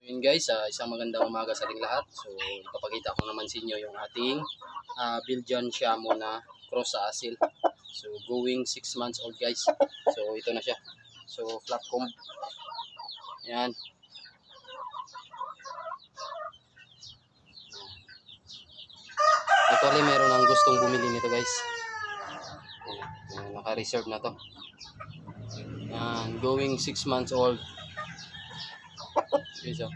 Yun guys, isang magandang umaga sa ating lahat. So, ipapakita ko naman sa inyo yung ating Belgian Shamo na cross sa asil. So, going 6 months old guys. So, ito na siya. So, flat comb. Yan. Actually, meron ang gustong bumili nito guys. Naka-reserve na to. Yan, going 6 months old. Okay, so.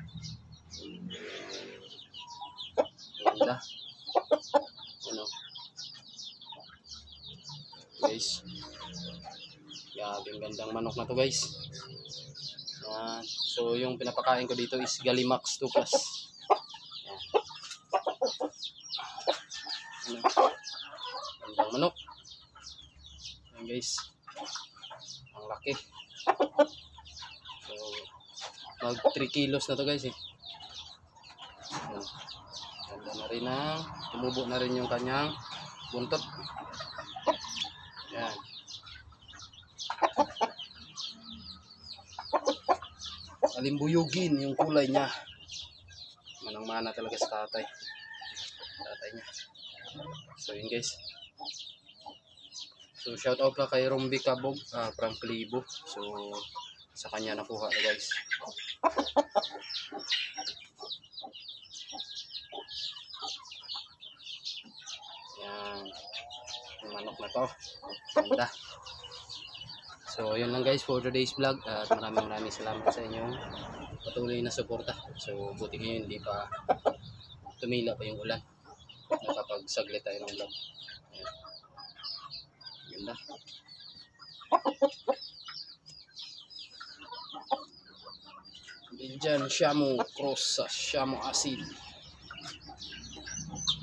Ganda. Ano? Guys. Gabing gandang manok na to guys. Yan. So yung pinapakain ko dito is Galimax 2 Plus. Yan. Ano? Gandang manok. Yan guys. Ang laki. So mag 3 kilos na to guys eh. Yan. Ganda na rin ang tumubo na rin yung kanyang buntot. Yan. Alimbuyugin yung kulay niya. Manang-mana talaga sa tatay niya. So yun guys. So shout out ka kay Rombi Cabog, Frank Libo. So sa kanya nakuha na guys. Yan. Yung manok na to. Ganda. So yun lang guys for today's vlog. At maraming salamat sa inyong patuloy na suporta. So buti ngayon hindi pa tumila pa yung ulan. Nakapagsaglit tayo ng vlog. Ayan. Ganda. Belgian Shamo cross sa Shamo asil.